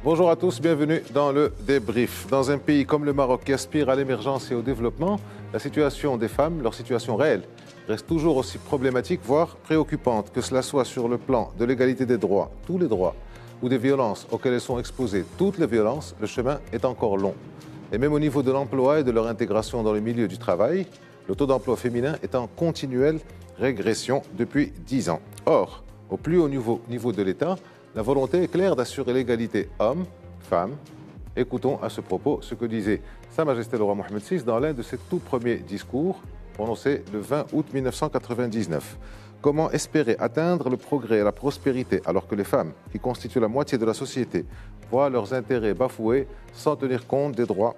Bonjour à tous, bienvenue dans le débrief. Dans un pays comme le Maroc qui aspire à l'émergence et au développement, la situation des femmes, leur situation réelle, reste toujours aussi problématique, voire préoccupante, que cela soit sur le plan de l'égalité des droits, tous les droits, ou des violences auxquelles elles sont exposées, toutes les violences, le chemin est encore long. Et même au niveau de l'emploi et de leur intégration dans le milieu du travail, le taux d'emploi féminin est en continuelle régression depuis 10 ans. Or, au plus haut niveau de l'État, la volonté est claire d'assurer l'égalité hommes-femmes. Écoutons à ce propos ce que disait Sa Majesté le roi Mohammed VI dans l'un de ses tout premiers discours prononcés le 20 août 1999. Comment espérer atteindre le progrès et la prospérité alors que les femmes, qui constituent la moitié de la société, voient leurs intérêts bafoués sans tenir compte des droits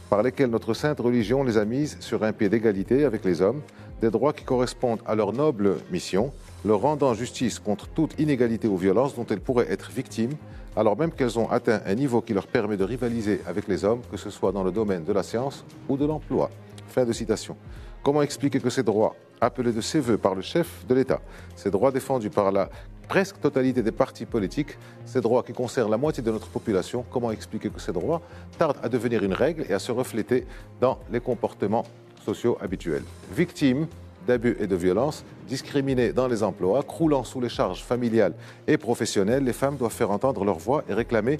par lesquels notre sainte religion les a mises sur un pied d'égalité avec les hommes, des droits qui correspondent à leur noble mission, leur rendant justice contre toute inégalité ou violence dont elles pourraient être victimes, alors même qu'elles ont atteint un niveau qui leur permet de rivaliser avec les hommes, que ce soit dans le domaine de la science ou de l'emploi. Fin de citation. Comment expliquer que ces droits, appelés de ses voeux par le chef de l'État, ces droits défendus par la presque totalité des partis politiques, ces droits qui concernent la moitié de notre population, comment expliquer que ces droits tardent à devenir une règle et à se refléter dans les comportements sociaux habituels? Victimes d'abus et de violences, discriminées dans les emplois, croulant sous les charges familiales et professionnelles, les femmes doivent faire entendre leur voix et réclamer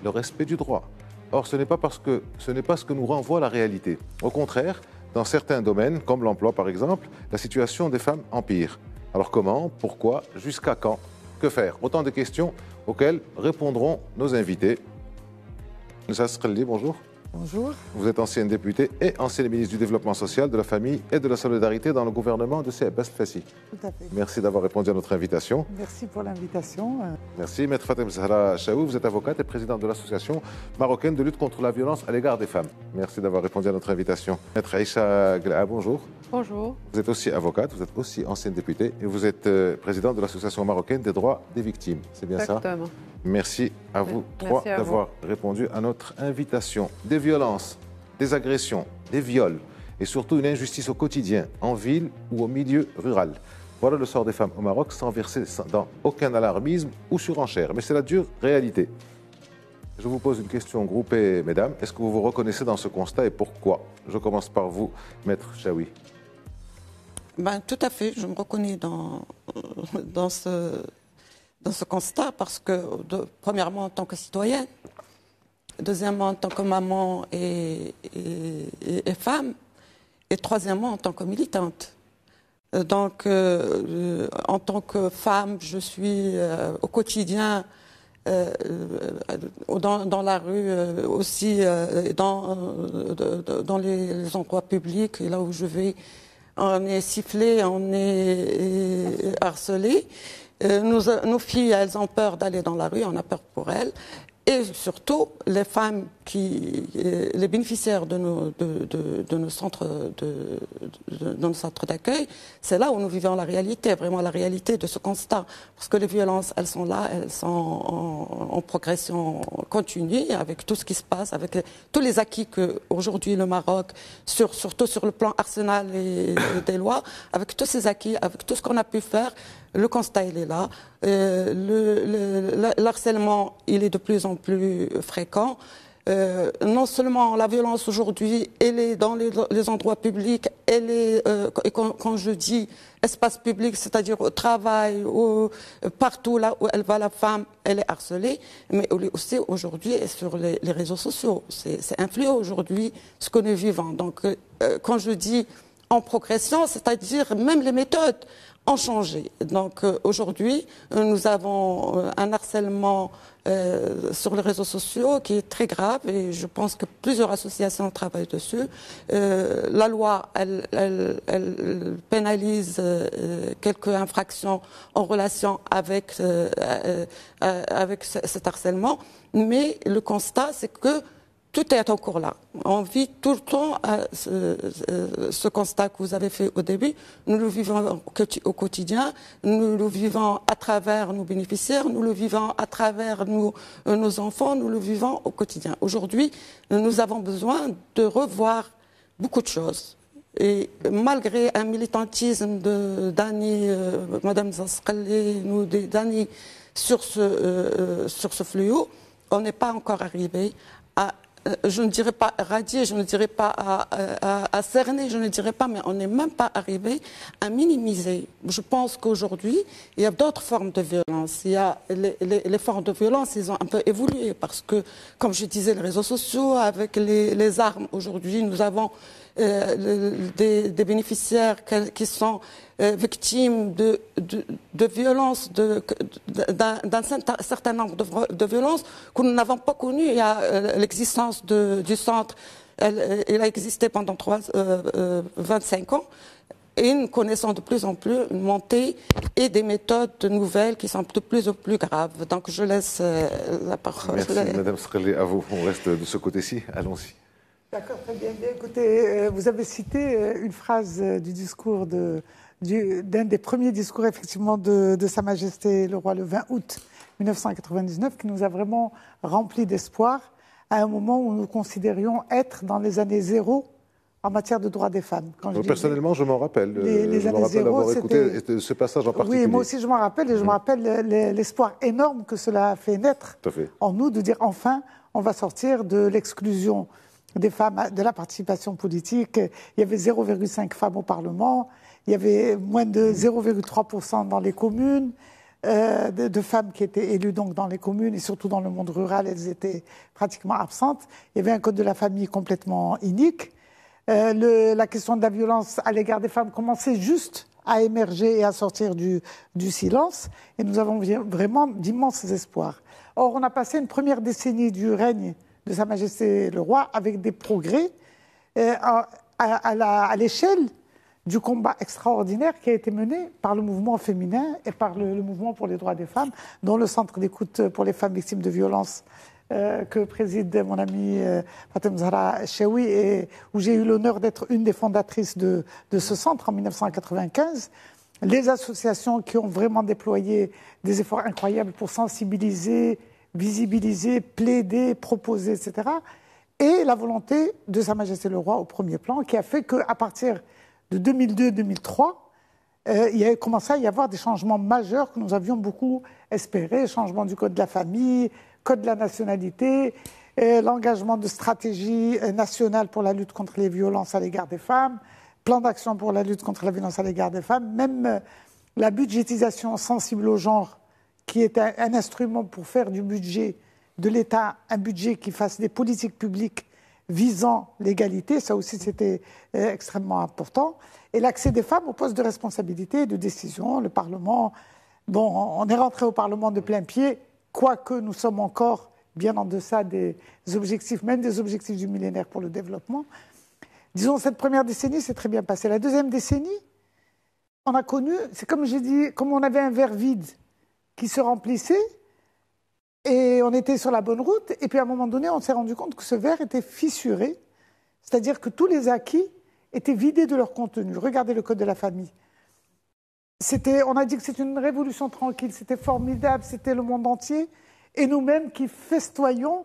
le respect du droit. Or, ce n'est pas ce que nous renvoie la réalité. Au contraire, dans certains domaines, comme l'emploi par exemple, la situation des femmes empire. Alors comment, pourquoi, jusqu'à quand, que faire? Autant de questions auxquelles répondront nos invités. Nessa Sqelli, bonjour. Bonjour. Vous êtes ancienne députée et ancienne ministre du Développement social, de la Famille et de la Solidarité dans le gouvernement de C. Abbas Fassi. Tout à fait. Merci d'avoir répondu à notre invitation. Merci pour l'invitation. Merci. Maître Fatem Zahra Chaou, vous êtes avocate et présidente de l'Association marocaine de lutte contre la violence à l'égard des femmes. Merci d'avoir répondu à notre invitation. Maître Aïcha Glaa, bonjour. Bonjour. Vous êtes aussi avocate, vous êtes aussi ancienne députée et vous êtes présidente de l'Association marocaine des droits des victimes. C'est bien Exactement. ça? Merci à vous trois d'avoir répondu à notre invitation. Des violences, des agressions, des viols et surtout une injustice au quotidien, en ville ou au milieu rural. Voilà le sort des femmes au Maroc sans verser dans aucun alarmisme ou surenchère. Mais c'est la dure réalité. Je vous pose une question groupée, mesdames. Est-ce que vous vous reconnaissez dans ce constat et pourquoi? Je commence par vous, Maître Chaoui. Tout à fait, je me reconnais dans ce constat parce que, premièrement, en tant que citoyenne, deuxièmement, en tant que maman et femme, et troisièmement, en tant que militante. Donc, en tant que femme, je suis au quotidien dans la rue, aussi dans les endroits publics, et là où je vais, on est sifflé, on est harcelé. Nos filles, elles ont peur d'aller dans la rue, on a peur pour elles. Et surtout, les femmes les bénéficiaires de nos centres d'accueil, c'est là où nous vivons la réalité, vraiment la réalité de ce constat. Parce que les violences, elles sont là, elles sont en progression continue avec tout ce qui se passe, avec tous les acquis qu'aujourd'hui le Maroc, surtout sur le plan arsenal et des lois, avec tous ces acquis, avec tout ce qu'on a pu faire, le constat, il est là. L'harcèlement, il est de plus en plus fréquent. Non seulement la violence aujourd'hui, elle est dans les endroits publics, elle est, et quand je dis espace public, c'est-à-dire au travail, partout là où elle va, la femme, elle est harcelée, mais aussi aujourd'hui sur les réseaux sociaux. C'est un fléau aujourd'hui, ce que nous vivons. Donc, quand je dis en progression, c'est-à-dire même les méthodes ont changé. Donc aujourd'hui, nous avons un harcèlement sur les réseaux sociaux qui est très grave et je pense que plusieurs associations travaillent dessus. La loi, elle pénalise quelques infractions en relation avec cet harcèlement, mais le constat, c'est que tout est encore là. On vit tout le temps ce constat que vous avez fait au début. Nous le vivons au quotidien, nous le vivons à travers nos bénéficiaires, nous le vivons à travers nos enfants, nous le vivons au quotidien. Aujourd'hui, nous avons besoin de revoir beaucoup de choses. Et malgré un militantisme d'années, Madame Zasqali, nous d'années sur ce fléau, on n'est pas encore arrivé à, je ne dirais pas radier, je ne dirais pas à cerner, je ne dirais pas, mais on n'est même pas arrivé à minimiser. Je pense qu'aujourd'hui, il y a d'autres formes de violence. Il y a les formes de violence, ils ont un peu évolué parce que, comme je disais, les réseaux sociaux, avec les armes, aujourd'hui, nous avons des bénéficiaires qui sont victimes de violences, d'un certain nombre de violences que nous n'avons pas connues. Il y a l'existence du centre, il a existé pendant 25 ans. Et nous connaissons de plus en plus une montée et des méthodes nouvelles qui sont de plus en plus graves. Donc je laisse la parole. Merci Madame Sreli, à vous. On reste de ce côté-ci. Allons-y. D'accord, très bien. Écoutez, vous avez cité une phrase du discours d'un des premiers discours effectivement de Sa Majesté le Roi le 20 août 1999 qui nous a vraiment rempli d'espoir à un moment où nous considérions être dans les années zéro en matière de droits des femmes. Personnellement, je m'en rappelle. Les années zéro, avoir écouté ce passage en particulier. Oui, moi aussi je m'en rappelle et je me rappelle l'espoir énorme que cela a fait naître en nous de dire enfin on va sortir de l'exclusion des femmes de la participation politique. Il y avait 0,5 femmes au Parlement, il y avait moins de 0,3% dans les communes, de femmes qui étaient élues donc dans les communes et surtout dans le monde rural, elles étaient pratiquement absentes. Il y avait un code de la famille complètement inique. La question de la violence à l'égard des femmes commençait juste à émerger et à sortir du silence et nous avons vraiment d'immenses espoirs. Or, on a passé une première décennie du règne de Sa Majesté le Roi avec des progrès à l'échelle du combat extraordinaire qui a été mené par le mouvement féminin et par le mouvement pour les droits des femmes, dont le centre d'écoute pour les femmes victimes de violences que préside mon amie Fatem Zahra Chewi et où j'ai eu l'honneur d'être une des fondatrices de ce centre en 1995. Les associations qui ont vraiment déployé des efforts incroyables pour sensibiliser, visibiliser, plaider, proposer, etc. Et la volonté de Sa Majesté le Roi au premier plan, qui a fait qu'à partir de 2002-2003, il a commencé à y avoir des changements majeurs que nous avions beaucoup espérés, changement du code de la famille, code de la nationalité, l'engagement de stratégie nationale pour la lutte contre les violences à l'égard des femmes, plan d'action pour la lutte contre la violence à l'égard des femmes, même la budgétisation sensible au genre, qui est un instrument pour faire du budget de l'État un budget qui fasse des politiques publiques visant l'égalité, ça aussi c'était extrêmement important, et l'accès des femmes aux postes de responsabilité et de décision, le Parlement. Bon, on est rentré au Parlement de plein pied, quoique nous sommes encore bien en deçà des objectifs, même des objectifs du millénaire pour le développement. Disons, cette première décennie s'est très bien passée. La deuxième décennie, on a connu, c'est comme j'ai dit, comme on avait un verre vide qui se remplissait, et on était sur la bonne route, et puis à un moment donné, on s'est rendu compte que ce verre était fissuré, c'est-à-dire que tous les acquis étaient vidés de leur contenu. Regardez le code de la famille. On a dit que c'était une révolution tranquille, c'était formidable, c'était le monde entier, et nous-mêmes qui festoyons,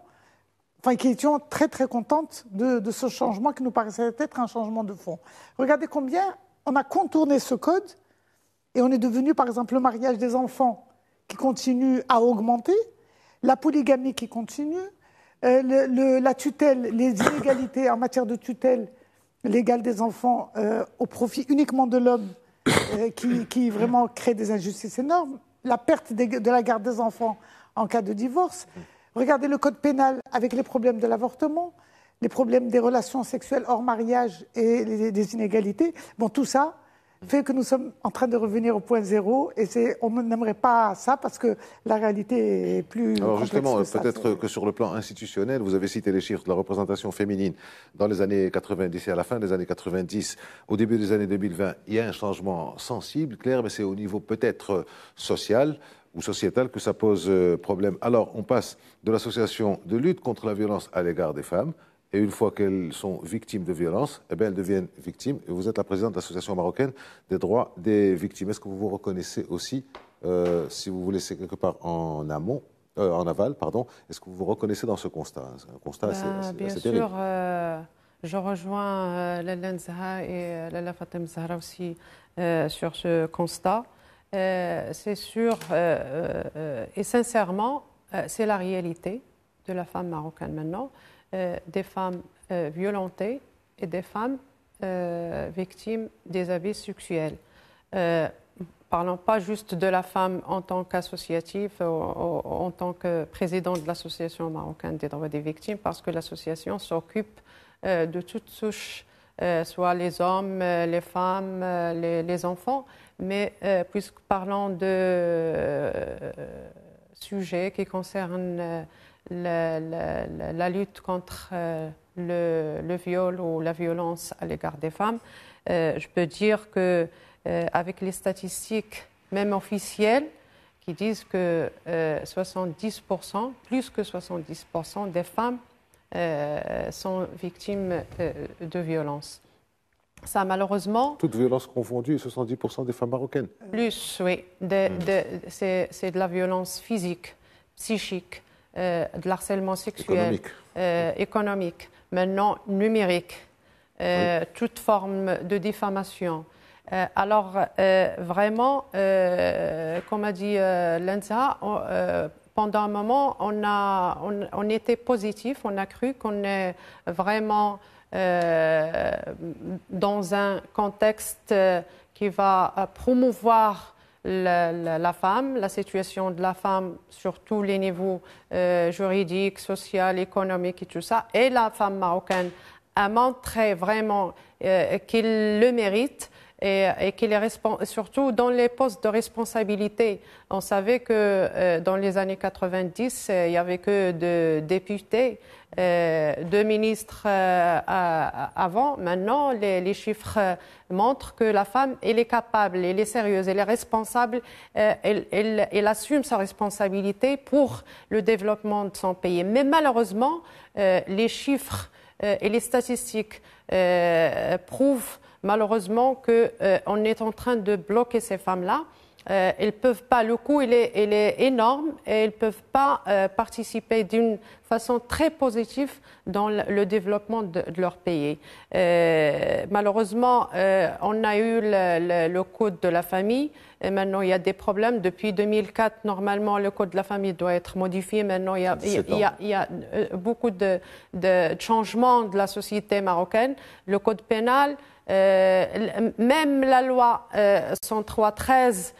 enfin qui étions très très contentes de ce changement qui nous paraissait être un changement de fond. Regardez combien on a contourné ce code, et on est devenu par exemple le mariage des enfants qui continue à augmenter, la polygamie qui continue, la tutelle, les inégalités en matière de tutelle légale des enfants au profit uniquement de l'homme qui vraiment crée des injustices énormes, la perte de la garde des enfants en cas de divorce. Regardez le code pénal avec les problèmes de l'avortement, les problèmes des relations sexuelles hors mariage et des inégalités. Bon, tout ça fait que nous sommes en train de revenir au point zéro et on n'aimerait pas ça parce que la réalité est plus Alors complexe justement, que ça. peut-être que sur le plan institutionnel, vous avez cité les chiffres de la représentation féminine dans les années 90 et à la fin des années 90, au début des années 2020, il y a un changement sensible, clair, mais c'est au niveau peut-être social ou sociétal que ça pose problème. Alors, on passe de l'association de lutte contre la violence à l'égard des femmes. Et une fois qu'elles sont victimes de violences, eh bien, elles deviennent victimes. Et vous êtes la présidente de l'Association marocaine des droits des victimes. Est-ce que vous vous reconnaissez aussi, si vous vous laissez quelque part en aval, pardon, est-ce que vous vous reconnaissez dans ce constat? Un constat assez bien terrible. sûr, je rejoins Lalla Nzaha et Lalla Fatem Zahra aussi sur ce constat. C'est sûr et sincèrement, c'est la réalité. de la femme marocaine maintenant, des femmes violentées et des femmes victimes des abus sexuels. Parlons pas juste de la femme en tant qu'associative, en tant que présidente de l'Association marocaine des droits des victimes, parce que l'association s'occupe de toutes souches, soit les hommes, les femmes, les enfants, mais puisque parlons de sujets qui concernent la lutte contre le viol ou la violence à l'égard des femmes, je peux dire que avec les statistiques, même officielles, qui disent que 70%, plus que 70% des femmes sont victimes de violences. Ça, malheureusement... Toute violence confondue, 70% des femmes marocaines. Plus, oui. C'est de la violence physique, psychique, de l'harcèlement sexuel, économique, maintenant numérique, toute forme de diffamation. Alors, vraiment, comme a dit Lenza, pendant un moment, on était positif, on a cru qu'on est vraiment dans un contexte qui va promouvoir la femme, la situation de la femme sur tous les niveaux juridiques, social, économiques et tout ça. Et la femme marocaine a montré vraiment qu'il le mérite. Et qu'il est surtout dans les postes de responsabilité. On savait que dans les années 90, il n'y avait que de députés, de ministres avant. Maintenant, les chiffres montrent que la femme, elle est capable, elle est sérieuse, elle est responsable, elle assume sa responsabilité pour le développement de son pays. Mais malheureusement, les chiffres et les statistiques prouvent malheureusement qu'on est en train de bloquer ces femmes-là. Elles peuvent pas, le coût il est énorme et elles ne peuvent pas participer d'une façon très positive dans le développement de leur pays. Malheureusement, on a eu le code de la famille et maintenant il y a des problèmes. Depuis 2004, normalement, le code de la famille doit être modifié. Maintenant, il y a beaucoup de changements de la société marocaine. Le code pénal, même la loi 103-13,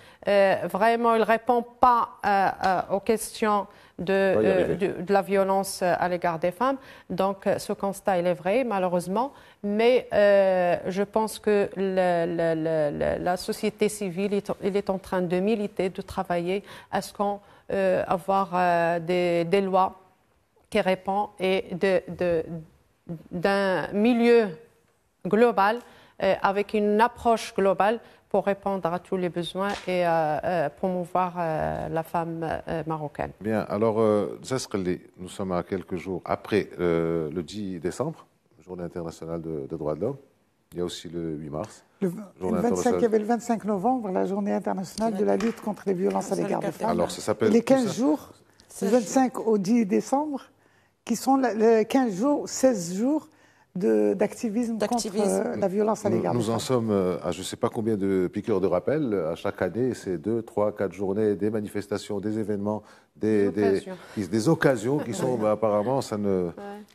vraiment, elle ne répond pas aux questions de la violence à l'égard des femmes. Donc, ce constat, il est vrai, malheureusement. Mais je pense que la société civile elle est en train de militer, de travailler à ce qu'on avoir des lois qui répondent et d'un milieu global avec une approche globale pour répondre à tous les besoins et promouvoir la femme marocaine. Bien, alors, nous sommes à quelques jours après le 10 décembre, Journée internationale des droits de l'homme. Il y a aussi le 8 mars. Il y avait le 25 novembre, la Journée internationale de la lutte contre les violences à l'égard des femmes. Alors, ça s'appelle... Les 15 jours, du 25 au 10 décembre, qui sont les 15 jours, 16 jours d'activisme contre la violence à l'égard des femmes. Nous en sommes à je ne sais pas combien de piqûres de rappel. À chaque année, c'est 2, 3, 4 journées, des manifestations, des événements, des occasions qui sont apparemment, le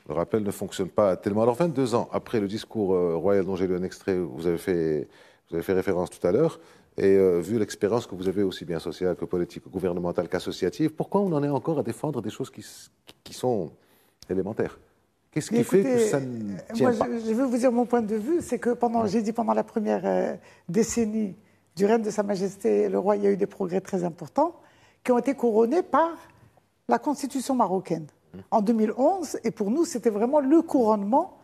rappel ne fonctionne pas tellement. Alors 22 ans après le discours royal dont j'ai lu un extrait, vous avez fait référence tout à l'heure, et vu l'expérience que vous avez aussi bien sociale que politique, gouvernementale qu'associative, pourquoi on en est encore à défendre des choses qui sont élémentaires? Qu'est-ce qui fait que ça ne tient pas? Je veux vous dire mon point de vue, c'est que pendant la première décennie du règne de Sa Majesté le Roi, il y a eu des progrès très importants qui ont été couronnés par la Constitution marocaine en 2011. Et pour nous, c'était vraiment le couronnement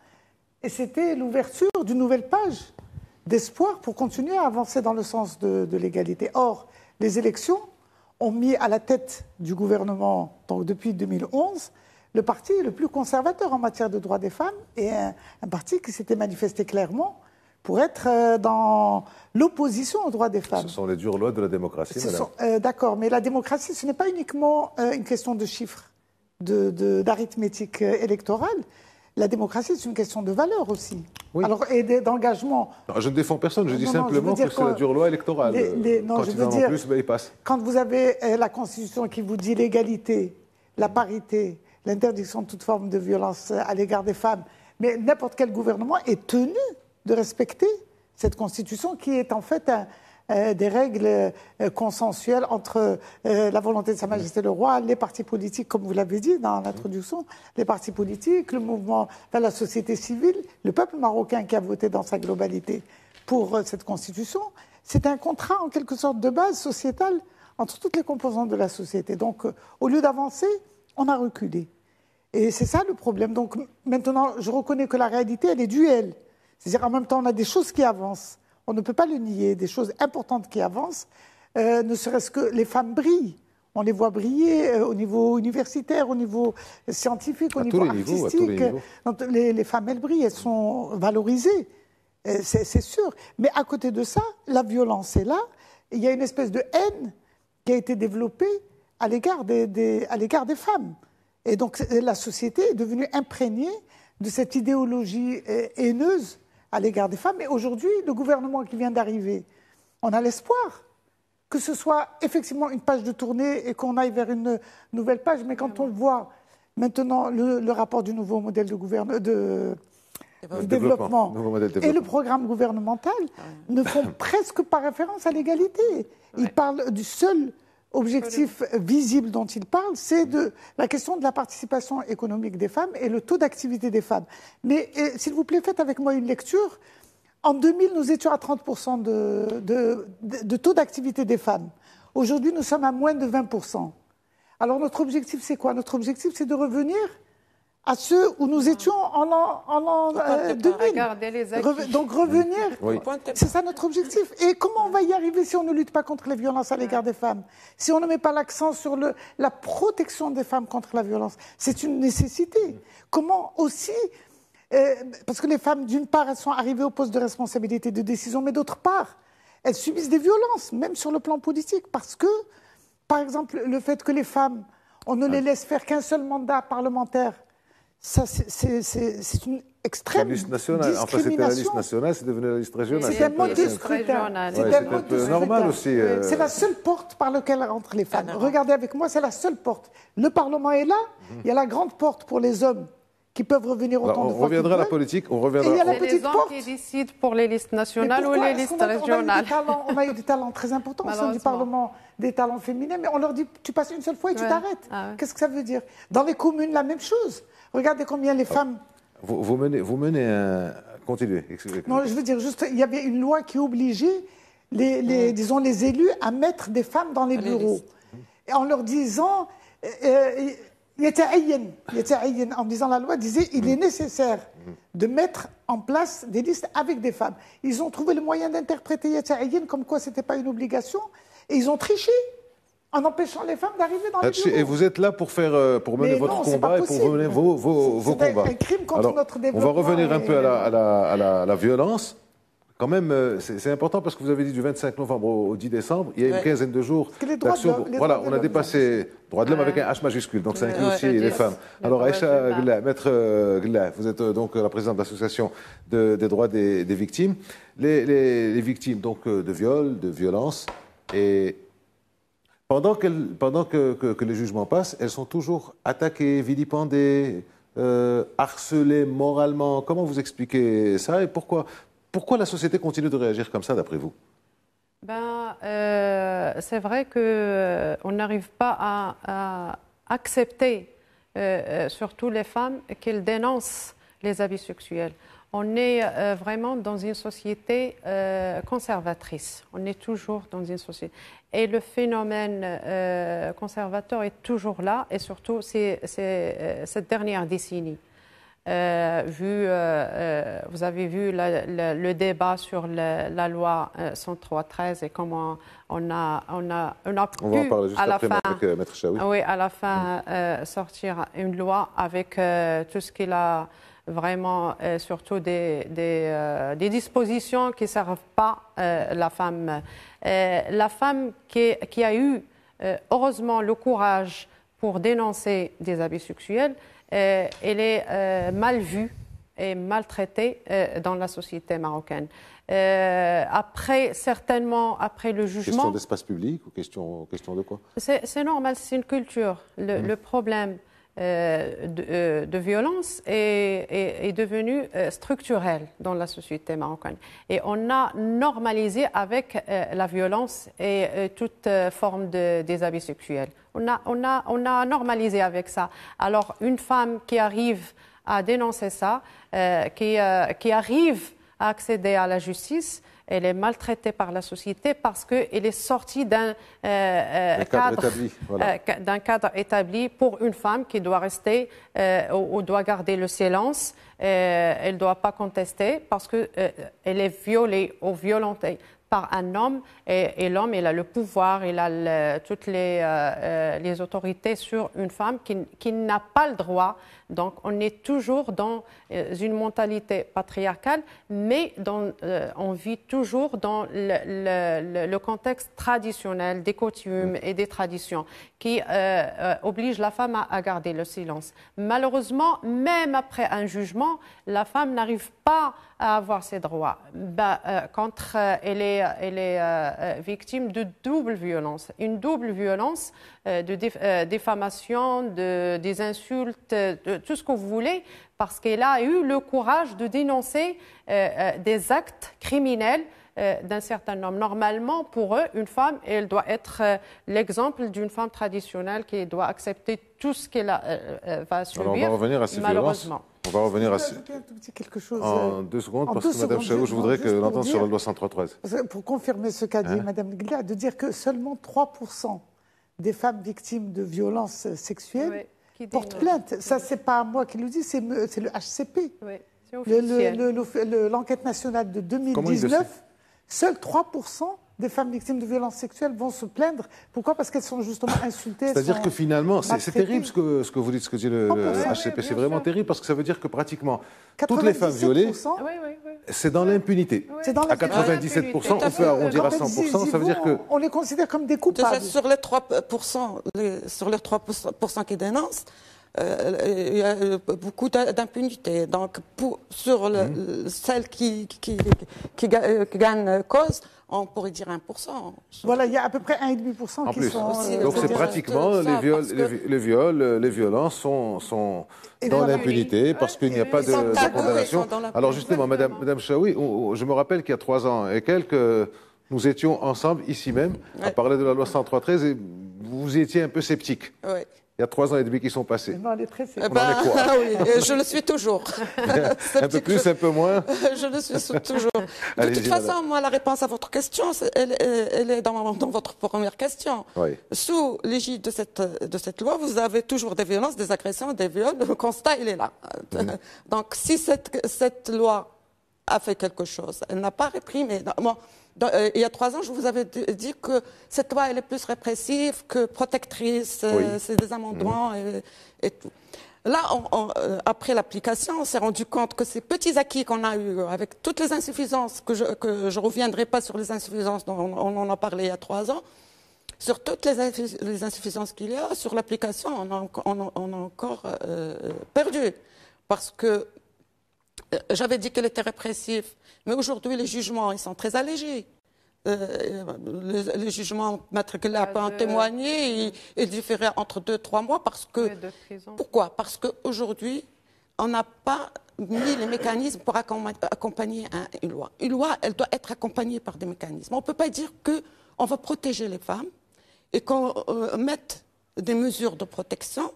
et c'était l'ouverture d'une nouvelle page d'espoir pour continuer à avancer dans le sens de l'égalité. Or, les élections ont mis à la tête du gouvernement, donc depuis 2011, le parti le plus conservateur en matière de droits des femmes et un parti qui s'était manifesté clairement pour être dans l'opposition aux droits des femmes. Ce sont les dures lois de la démocratie, madame. D'accord, mais la démocratie, ce n'est pas uniquement une question de chiffres, d'arithmétique électorale. La démocratie, c'est une question de valeur aussi. Oui. Alors, et d'engagement. Je ne défends personne, je dis simplement que c'est la dure loi électorale. Quand ils en ont plus, ils passent. Quand vous avez la Constitution qui vous dit l'égalité, la parité, l'interdiction de toute forme de violence à l'égard des femmes. Mais n'importe quel gouvernement est tenu de respecter cette Constitution qui est en fait des règles consensuelles entre la volonté de Sa Majesté le Roi, les partis politiques, comme vous l'avez dit dans l'introduction, les partis politiques, le mouvement, la société civile, le peuple marocain qui a voté dans sa globalité pour cette Constitution. C'est un contrat en quelque sorte de base sociétale entre toutes les composantes de la société. Donc, au lieu d'avancer, on a reculé. Et c'est ça le problème. Donc, maintenant, je reconnais que la réalité, elle est duelle. C'est-à-dire, en même temps, on a des choses qui avancent. On ne peut pas le nier, des choses importantes qui avancent. Ne serait-ce que les femmes brillent. On les voit briller au niveau universitaire, au niveau scientifique, au niveau artistique. Donc, les femmes, elles brillent, elles sont valorisées. C'est sûr. Mais à côté de ça, la violence est là. Il y a une espèce de haine qui a été développée à l'égard des femmes. Et donc la société est devenue imprégnée de cette idéologie haineuse à l'égard des femmes. Et aujourd'hui, le gouvernement qui vient d'arriver, on a l'espoir que ce soit effectivement une page de tournée et qu'on aille vers une nouvelle page. Mais quand on voit maintenant le rapport du nouveau modèle de développement et le programme gouvernemental ne font presque pas référence à l'égalité. Ils parlent du seul objectif visible dont ils parlent, c'est de la question de la participation économique des femmes et le taux d'activité des femmes. Mais s'il vous plaît, faites avec moi une lecture. En 2000, nous étions à 30% de taux d'activité des femmes. Aujourd'hui, nous sommes à moins de 20%. Alors notre objectif, c'est quoi? Notre objectif, c'est de revenir à ceux où nous étions en l'an 2000. Donc revenir, c'est ça notre objectif. Et comment on va y arriver si on ne lutte pas contre les violences à l'égard des femmes? Si on ne met pas l'accent sur la protection des femmes contre la violence? C'est une nécessité. Comment aussi... parce que les femmes, d'une part, elles sont arrivées au poste de responsabilité de décision, mais d'autre part, elles subissent des violences, même sur le plan politique, parce que, par exemple, le fait que les femmes, on ne les laisse faire qu'un seul mandat parlementaire, ça, c'est une extrême discrimination. Enfin, c'était la liste nationale, c'est devenu la liste régionale. C'est un mode de scrutin. C'est un peu normal aussi. C'est la seule porte par laquelle rentrent les femmes. Regardez avec moi, c'est la seule porte. Le Parlement est là, il y a la grande porte pour les hommes qui peuvent revenir autant de fois. On reviendra à la politique. On reviendra. Et il y a la c'est petite les hommes porte qui décident pour les listes nationales ou les listes régionales. On a eu des talents très importants au sein du Parlement, des talents féminins, mais on leur dit tu passes une seule fois et tu t'arrêtes. Qu'est-ce que ça veut dire? Dans les communes, la même chose. Regardez combien les femmes... Vous menez un... Continuez. Non, je veux dire juste, il y avait une loi qui obligeait disons, les élus à mettre des femmes dans les bureaux. Et en leur disant... en disant la loi disait il est nécessaire de mettre en place des listes avec des femmes. Ils ont trouvé le moyen d'interpréter Yata'ayyen comme quoi ce n'était pas une obligation et ils ont triché en empêchant les femmes d'arriver dans les bureaux. Et vous êtes là pour mener votre combat et pour mener vos combats. C'est un crime contre notre développement. On va revenir un peu à la violence. Quand même, c'est important parce que vous avez dit du 25 novembre au 10 décembre, il y a une quinzaine de jours d'action. Voilà, on a dépassé droit de l'homme avec un H majuscule, donc ça inclut aussi les femmes. Alors Aïcha Gla, maître Gla, vous êtes donc la présidente de l'association des droits des victimes. Les victimes donc de viol, de violence, et pendant que les jugements passent, elles sont toujours attaquées, vilipendées, harcelées moralement. Comment vous expliquez ça et pourquoi la société continue de réagir comme ça, d'après vous? C'est vrai qu'on n'arrive pas à accepter, surtout les femmes, qu'elles dénoncent les abus sexuels. On est vraiment dans une société conservatrice. On est toujours dans une société. Et le phénomène conservateur est toujours là, et surtout c'est cette dernière décennie. Vous avez vu le débat sur la loi 103-13 et comment on a pu va en parler juste après avec Maître Chaoui. Oui, à la fin sortir une loi avec tout ce qu'il a vraiment, surtout des dispositions qui ne servent pas la femme. La femme qui a eu heureusement le courage pour dénoncer des abus sexuels, elle est mal vue et maltraitée dans la société marocaine. Certainement après le jugement... Question d'espace public ou question de quoi? C'est normal, c'est une culture. Le problème, de violence est devenu structurel dans la société marocaine. Et on a normalisé avec la violence et toute forme des abus sexuels. On a normalisé avec ça. Alors, une femme qui arrive à dénoncer ça, qui arrive à accéder à la justice, elle est maltraitée par la société parce qu'elle est sortie d'un cadre établi pour une femme qui doit rester ou doit garder le silence. Elle ne doit pas contester parce qu'elle est violée ou violentée par un homme et l'homme, il a le pouvoir, il a toutes les autorités sur une femme qui n'a pas le droit. Donc, on est toujours dans une mentalité patriarcale, mais on vit toujours dans le contexte traditionnel des coutumes et des traditions qui obligent la femme à garder le silence. Malheureusement, même après un jugement, la femme n'arrive pas à avoir ses droits. Elle est victime de double violence. Une double violence de diffamation, des insultes, de tout ce que vous voulez, parce qu'elle a eu le courage de dénoncer des actes criminels d'un certain homme. Normalement, pour eux, une femme, elle doit être l'exemple d'une femme traditionnelle qui doit accepter tout ce qu'elle va subir. Alors on va revenir à ces violences. On va revenir à ces... quelque chose en 2 secondes, parce que Mme Chaou, je voudrais l'entendre sur la loi 133. Pour confirmer ce qu'a dit Mme Ghlia, de dire que seulement 3% des femmes victimes de violences sexuelles portent plainte. Ça, ce n'est pas moi qui le dis, c'est le HCP. Oui, c'est officiel. L'enquête nationale de 2019, seuls 3% des femmes victimes de violences sexuelles vont se plaindre. Pourquoi? Parce qu'elles sont justement insultées. C'est-à-dire que finalement, c'est terrible ce que vous dites, ce que dit le HCP. C'est vraiment terrible parce que ça veut dire que pratiquement toutes les femmes violées, c'est dans l'impunité. À 97%, on peut arrondir à 100%. Ça veut dire que... On les considère comme des coupables. Sur les 3% qui dénoncent, il y a beaucoup d'impunité. Donc, sur celles qui gagnent cause, on pourrait dire 1%. Voilà, il y a à peu près 1,5% qui sont... Donc c'est pratiquement les viols, les violences sont dans l'impunité parce qu'il n'y a pas de condamnation. Alors justement, Madame Chaoui, je me rappelle qu'il y a 3 ans et quelques, nous étions ensemble ici même à parler de la loi 103-13 et vous étiez un peu sceptique. Oui. Il y a 3 ans et demi qui sont passés. Non, elle est très oui, je le suis toujours. Un peu plus, un peu moins. Je le suis toujours. De toute façon, moi, la réponse à votre question, elle est dans votre première question. Oui. Sous l'égide de cette loi, vous avez toujours des violences, des agressions, des viols. Le constat, il est là. Donc, si cette loi a fait quelque chose, elle n'a pas réprimé. Il y a 3 ans, je vous avais dit que cette loi, elle est plus répressive que protectrice. C'est des amendements et tout. Là, après l'application, on s'est rendu compte que ces petits acquis qu'on a eus, avec toutes les insuffisances, que je ne reviendrai pas sur les insuffisances dont on en a parlé il y a 3 ans, sur toutes les insuffisances qu'il y a, sur l'application, on a encore perdu. Parce que j'avais dit qu'elle était répressive, mais aujourd'hui, les jugements, ils sont très allégés. Les jugements, Maître Ghlia peut en témoigner, ils différaient entre 2 et 3 mois parce que... Pourquoi? Parce qu'aujourd'hui, on n'a pas mis les mécanismes pour accompagner une loi. Une loi, elle doit être accompagnée par des mécanismes. On ne peut pas dire qu'on va protéger les femmes et qu'on mette des mesures de protection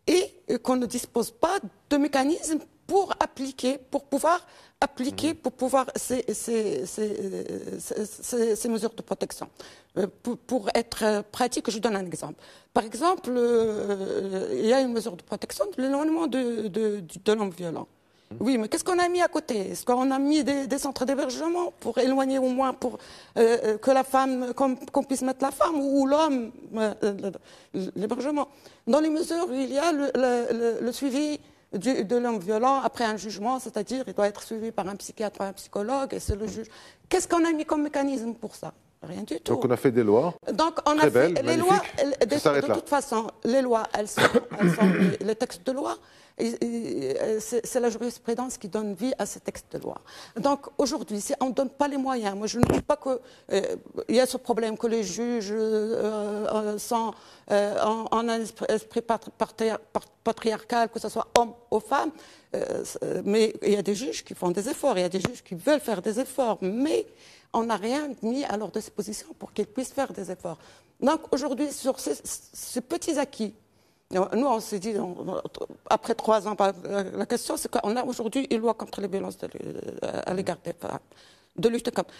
et qu'on ne dispose pas de mécanismes pour pouvoir appliquer ces mesures de protection. Pour être pratique, je donne un exemple. Par exemple, il y a une mesure de protection de l'éloignement de l'homme violent. Oui, mais qu'est-ce qu'on a mis à côté? Est-ce qu'on a mis des centres d'hébergement pour éloigner au moins, pour que la femme, qu'on puisse mettre la femme ou l'homme, l'hébergement? Dans les mesures, il y a le suivi de l'homme violent après un jugement, c'est-à-dire il doit être suivi par un psychiatre, un psychologue, et c'est le juge. Qu'est-ce qu'on a mis comme mécanisme pour ça? Rien du tout. Donc on a fait des lois. Donc on a fait les lois. De toute façon, les lois, elles sont les textes de loi. c'est la jurisprudence qui donne vie à ces textes de loi. Donc aujourd'hui, si on ne donne pas les moyens, moi je ne dis pas qu'il y a ce problème que les juges sont en un esprit patriarcal, que ce soit homme ou femme, mais il y a des juges qui font des efforts, il y a des juges qui veulent faire des efforts, mais on n'a rien mis à leur disposition pour qu'ils puissent faire des efforts. Donc aujourd'hui, sur ces petits acquis, nous, on s'est dit, après 3 ans, la question, c'est qu'on a aujourd'hui une loi contre les violences à l'égard des femmes, de lutte contre.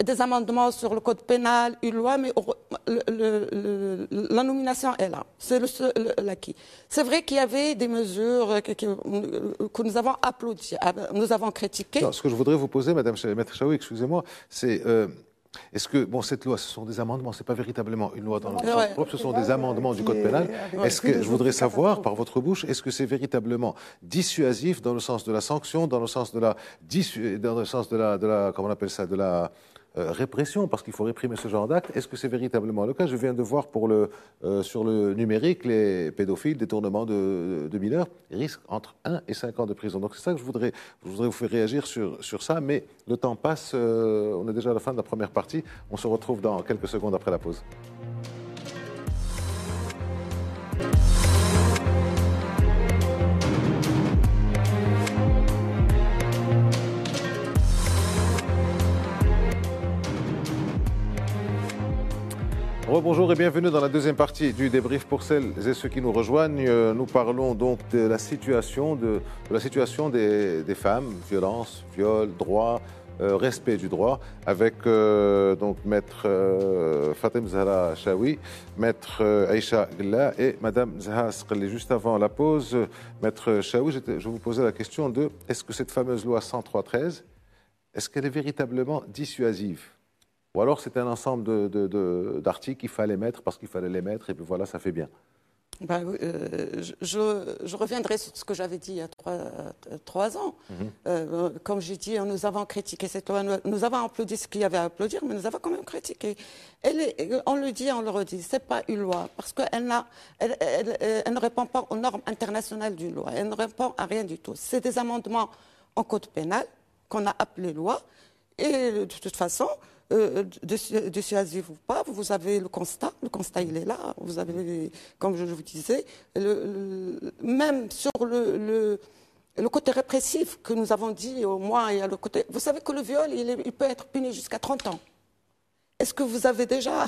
Des amendements sur le code pénal, une loi, mais la nomination est là. C'est l'acquis. C'est vrai qu'il y avait des mesures que nous avons applaudies, nous avons critiquées. Non, ce que je voudrais vous poser, Madame Maître Chaoui, excusez-moi, c'est... Est-ce que, cette loi, ce sont des amendements, ce n'est pas véritablement une loi dans le sens propre, ce sont des amendements du Code pénal. Est-ce que, je voudrais savoir, par votre bouche, est-ce que c'est véritablement dissuasif dans le sens de la sanction, dans le sens de la comment on appelle ça, de la répression, parce qu'il faut réprimer ce genre d'actes. Est-ce que c'est véritablement le cas? Je viens de voir sur le numérique, les pédophiles, détournements de mineurs, ils risquent entre 1 et 5 ans de prison. Donc c'est ça que je voudrais vous faire réagir sur ça, mais le temps passe, on est déjà à la fin de la première partie, on se retrouve dans quelques secondes après la pause. Bonjour et bienvenue dans la deuxième partie du débrief. Pour celles et ceux qui nous rejoignent, nous parlons donc de la situation, des femmes, violence, viol, droit, respect du droit, avec donc Maître Fatem Zahra Chaoui, Maître Aïcha Gla et Madame Zaha Sqali. Juste avant la pause, Maître Chaoui, je vous posais la question de est-ce que cette fameuse loi 103-13, est-ce qu'elle est véritablement dissuasive? Ou alors c'est un ensemble d'articles qu'il fallait mettre parce qu'il fallait les mettre et puis voilà, ça fait bien. Je reviendrai sur ce que j'avais dit il y a 3 ans. Comme j'ai dit, nous avons critiqué cette loi, nous avons applaudi ce qu'il y avait à applaudir, mais nous avons quand même critiqué. On le dit, on le redit, ce n'est pas une loi, parce qu'elle ne répond pas aux normes internationales d'une loi, elle ne répond à rien du tout. C'est des amendements en code pénal qu'on a appelé loi, et de toute façon, dissuasif ou pas, vous avez le constat il est là, vous avez, comme je vous disais, même sur le côté répressif que nous avons dit au moins, il y a le côté, vous savez que le viol, il peut être puni jusqu'à 30 ans. Est-ce que vous avez déjà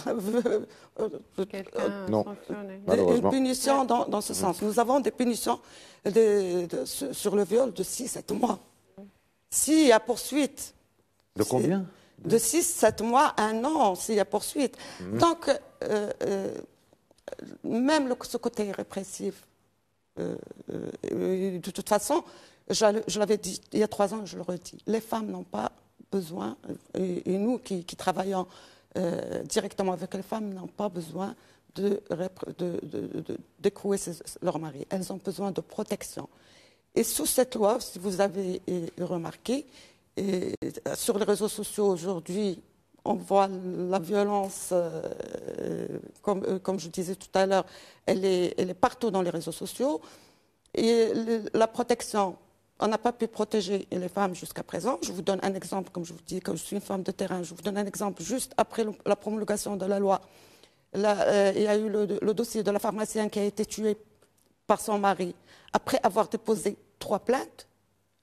non, une punition dans ce sens? Nous avons des punitions sur le viol de 6-7 mois. S'il y a poursuite... De combien? De 6-7 mois à 1 an, s'il y a poursuite. Donc, même ce côté répressif, de toute façon, je l'avais dit il y a 3 ans, je le redis, les femmes n'ont pas besoin, et nous qui travaillons directement avec les femmes, n'ont pas besoin d'écrouer leur mari. Elles ont besoin de protection. Et sous cette loi, si vous avez remarqué, et sur les réseaux sociaux aujourd'hui, on voit la violence, comme je disais tout à l'heure, elle est partout dans les réseaux sociaux. Et la protection, on n'a pas pu protéger les femmes jusqu'à présent. Je vous donne un exemple, comme je vous dis, comme je suis une femme de terrain, je vous donne un exemple. Juste après la promulgation de la loi, il y a eu le dossier de la pharmacienne qui a été tuée par son mari. Après avoir déposé 3 plaintes,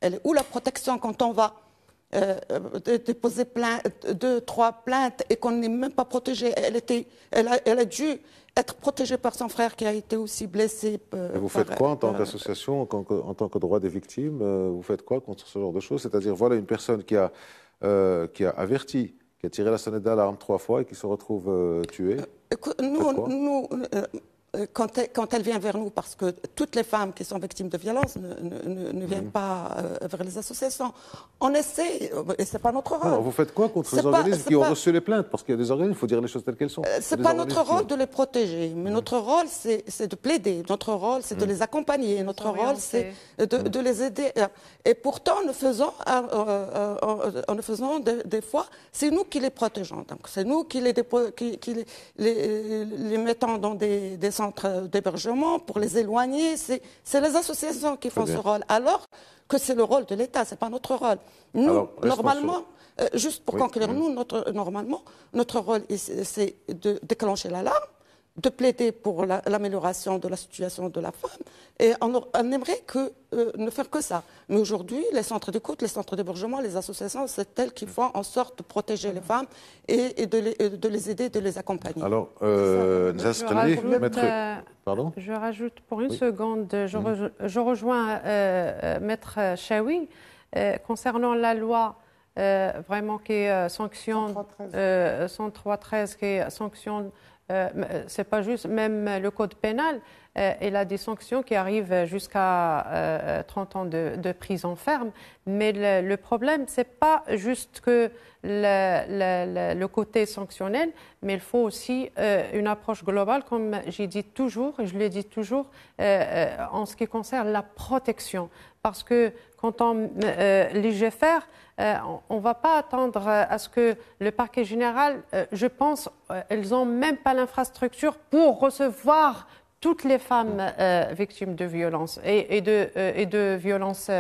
elle est où la protection quand on va déposer 2-3 plaintes et qu'on n'est même pas protégé? Elle a dû être protégée par son frère qui a été aussi blessé. Et vous faites quoi en tant qu'association, en tant que droit des victimes? Vous faites quoi contre ce genre de choses? C'est-à-dire, voilà une personne qui a averti, qui a tiré la sonnette d'alarme 3 fois et qui se retrouve tuée. Quand elle vient vers nous, parce que toutes les femmes qui sont victimes de violences ne viennent pas vers les associations, on essaie, et ce n'est pas notre rôle. Alors, vous faites quoi contre les organismes qui ont reçu les plaintes? Parce qu'il y a des organismes, il faut dire les choses telles qu'elles sont. Ce n'est pas notre rôle de les protéger, mais notre rôle, c'est de plaider. Notre rôle, c'est de les accompagner. Notre rôle, c'est de les aider. Et pourtant, nous faisons des fois, c'est nous qui les protégeons. Donc, c'est nous qui les mettons dans des centres centres d'hébergement, pour les éloigner. C'est les associations qui font ce rôle, alors que c'est le rôle de l'État, ce n'est pas notre rôle. Nous, alors, normalement, juste pour conclure, nous, normalement, notre rôle, c'est de déclencher l'alarme, de plaider pour l'amélioration de la situation de la femme. Et on aimerait ne faire que ça. Mais aujourd'hui, les centres d'écoute, les centres d'hébergement, les associations, c'est elles qui font en sorte de protéger les femmes et de les aider, de les accompagner. Alors, je rajoute pour une seconde, je rejoins Maître Chaoui concernant la loi vraiment qui sanctionne 103.13 qui sanctionne. C'est pas juste, même le code pénal, il a des sanctions qui arrivent jusqu'à 30 ans de prison ferme. Mais le problème, c'est pas juste que le côté sanctionnel, mais il faut aussi une approche globale, comme j'ai dit toujours, et je le dis toujours, en ce qui concerne la protection. Parce que quand on légifère, on ne va pas attendre à ce que le parquet général, je pense, elles n'ont même pas l'infrastructure pour recevoir toutes les femmes victimes de violences et de violences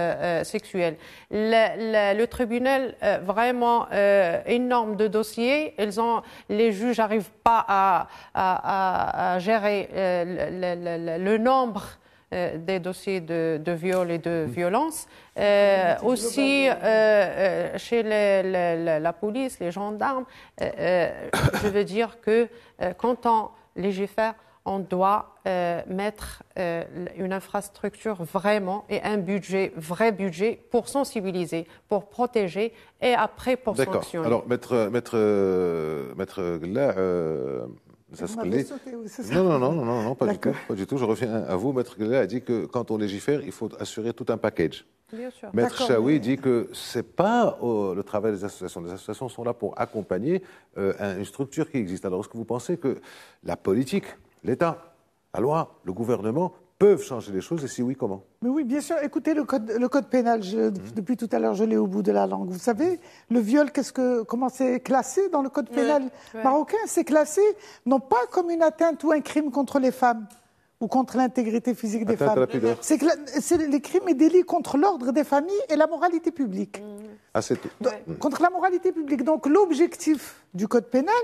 sexuelles. Le tribunal, vraiment énorme de dossiers, les juges n'arrivent pas à gérer le nombre des dossiers de viol et de violence. Aussi, chez la police, les gendarmes, je veux dire que quand on légifère, on doit mettre une infrastructure vraiment et un vrai budget pour sensibiliser, pour protéger et après pour sanctionner. Alors, maître Gla, non, pas du tout. Je reviens à vous. Maître Gla a dit que quand on légifère, il faut assurer tout un package. Bien sûr. Maître Chaoui dit que ce n'est pas le travail des associations. Les associations sont là pour accompagner une structure qui existe. Alors, est-ce que vous pensez que la politique, l'État, la loi, le gouvernement peuvent changer les choses, et si oui, comment? Mais oui, bien sûr. Écoutez, le code pénal, depuis tout à l'heure, je l'ai au bout de la langue. Vous savez, le viol, comment c'est classé dans le code pénal marocain? C'est classé non pas comme une atteinte ou un crime contre les femmes ou contre l'intégrité physique des femmes. C'est les crimes et délits contre l'ordre des familles et la moralité publique. C'est tout. Contre la moralité publique. Donc l'objectif du code pénal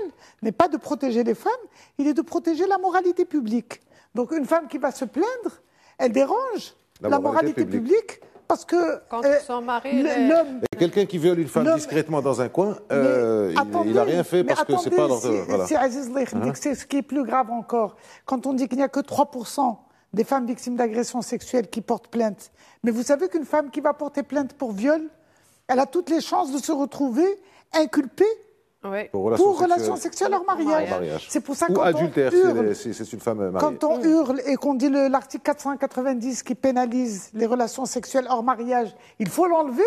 n'est pas de protéger les femmes, il est de protéger la moralité publique. Donc une femme qui va se plaindre, elle dérange la moralité publique parce que son mari, l'homme... Quelqu'un qui viole une femme discrètement dans un coin, il n'a rien fait parce que c'est pas l'ordre. C'est ce qui est plus grave encore. Quand on dit qu'il n'y a que 3% des femmes victimes d'agressions sexuelles qui portent plainte, mais vous savez qu'une femme qui va porter plainte pour viol, elle a toutes les chances de se retrouver inculpée pour relations sexuelles hors mariage. C'est pour ça que adultère, c'est une femme mariée. Quand on hurle et qu'on dit l'article 490 qui pénalise les relations sexuelles hors mariage, il faut l'enlever.